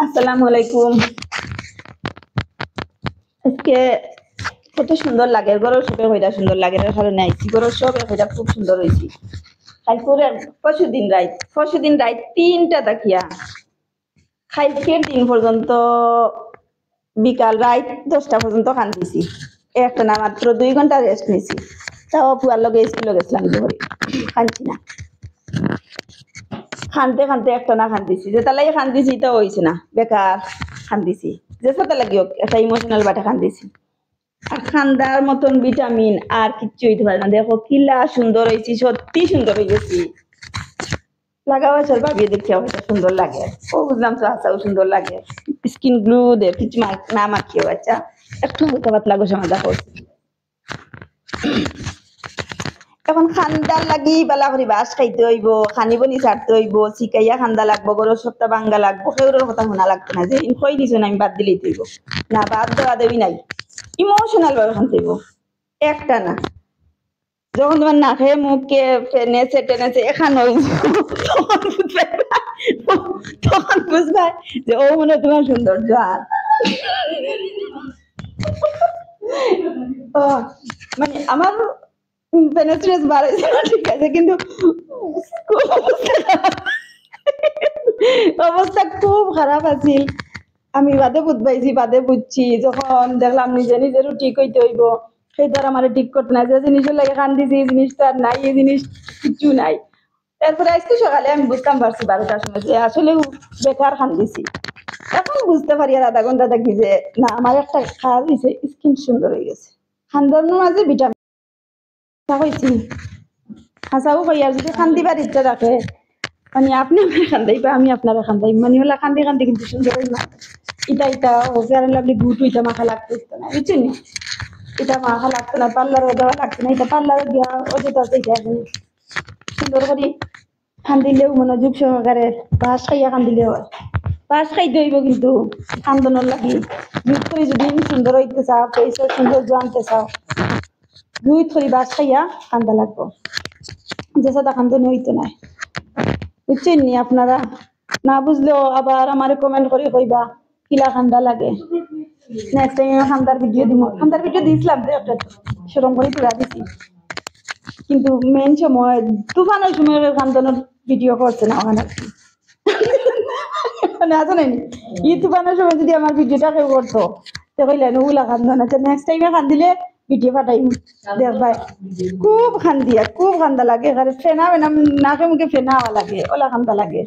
আসসালামু আলাইকুম। আজকে কত সুন্দর লাগে, গরুর সবে হইটা সুন্দর লাগে, এর কারণে আইছি। গরুর সবে হইটা খুব সুন্দর হয়েছি। তারপরে পরশু দিন রাত 3টা দেখিয়া খাইকের দিন পর্যন্ত বিকাল রাত 10টা পর্যন্ত কান্দিছি। একটা না মাত্র 2 ঘন্টা রেস্ট নিছি। তাও পুয়ার লগে স্কুলে গেছিলাম দুপুরে, কাঁদছি না। খানতে খানতে একটা না খান্দিছি, যেটা লাগে খান্দিছি তো হয়েছে না, বেকার খান্দিছি। যে সাথে লাগি হোক একটা ইমোশনাল বাটা খান্দিছি। আর খান্দার মতন ভিটামিন আর কিচ্ছু হইতে পারে না। দেখো কিলা সুন্দর হয়েছি, সত্যি সুন্দর হয়ে গেছি। লাগাও আছে ভাবিয়ে দেখতে অবশ্য সুন্দর লাগে। ও বুঝলাম তো আসাও সুন্দর লাগে। স্কিন গ্লু দে কিছু না মাখিও, আচ্ছা একটু হালকা পাতলা গোসা মাদা করছি। এখন খান্দার লাগি বেলা করি বাস খাইতে হইব, খানি বনি ছাড়তে হইব, শিকাইয়া খান্দা লাগবো, গরুর সপ্তাহ ভাঙ্গা লাগবো, কেউরের কথা শোনা লাগতো না যে কই দিছো না আমি বাদ দিলেই হইব না, বাদ দেওয়া দেবি নাই। ইমোশনাল ভাবে খানতে হইব, একটা না। যখন তোমার নাকে মুখে নেচে টেনেছে এখান তখন বুঝবা যে ও মনে তোমার সৌন্দর্য। আর মানে আমার পেনেট্রেন্স বাড়াইছে না, ঠিক আছে, কিন্তু অবস্থা খুব খারাপ আছিল। আমি বাদে বুঝবাইছি, বাদে বুঝছি যখন দেখলাম নিজে নিজেরও ঠিক হইতে হইব, সেই দ্বারা আমার ঠিক করতে নাই। যে জিনিসের লাগে কান্দিছি এই জিনিসটা নাই, এই জিনিস কিছু নাই। তারপরে আজকে সকালে আমি বুঝতাম পারছি 12টার সময় যে আসলে বেকার কান্দিছি। এখন বুঝতে পারি আর আধা ঘন্টা দেখি যে না, আমার একটা কাজ হয়েছে, স্কিন সুন্দর হয়ে গেছে। খান্দানোর মাঝে ভিটামিন হয়েছি। হাসাও কই আর যদি খান্দিবার ইচ্ছা রাখে, মানে আপনি আমার খান্দাইবা, আমি আপনারা খান্দাই, মানে হলা খান্দি খান্দি কিন্তু সুন্দর হই না। এটা ফেয়ার লাভলি গুট এটা মাখা লাগতো না, বুঝছেন? এটা মাখা লাগতো না, পার্লারে দেওয়া লাগতো না, এটা পার্লারে দেওয়া অযথা এটা সুন্দর করে খান্দিলেও মনোযোগ সহকারে বাস খাইয়া খান্দিলে হয়। বাস খাইতে হইব কিন্তু খান্দনের লাগি। দুধ করে যদি সুন্দর হইতে চাও, পয়সা সুন্দর আনতে চাও, দুধ করে বাস খাইয়া কান্দা লাগবো, যে সাদা খান্দনি হইতে নাই। বুঝছেন নি? আপনারা না বুঝলেও আবার আমার কমেন্ট করে কইবা কিলা খান্দা লাগে। নেক্সট টাইম খান্দার ভিডিও দিব। খান্দার ভিডিও দিয়েছিলাম তো একটা, সেরকম করে তুলা দিছি, কিন্তু মেন সময় তুফানের সময় খান্দনের ভিডিও করছে না ওখানে। মানে আছে নাই ই তুফানের সময় যদি আমার ভিডিওটা কেউ করতো তো কইলেন ওগুলা খান্দন আছে, নেক্সট টাইমে খান্দিলে ভিডিও পাঠাই দেখবাই। খুব খান্দিয়া, খুব খান্দা লাগে, ফেনা ফেনা নাকে মুখে ফেনা হওয়া লাগে, ওলা খান্দা লাগে।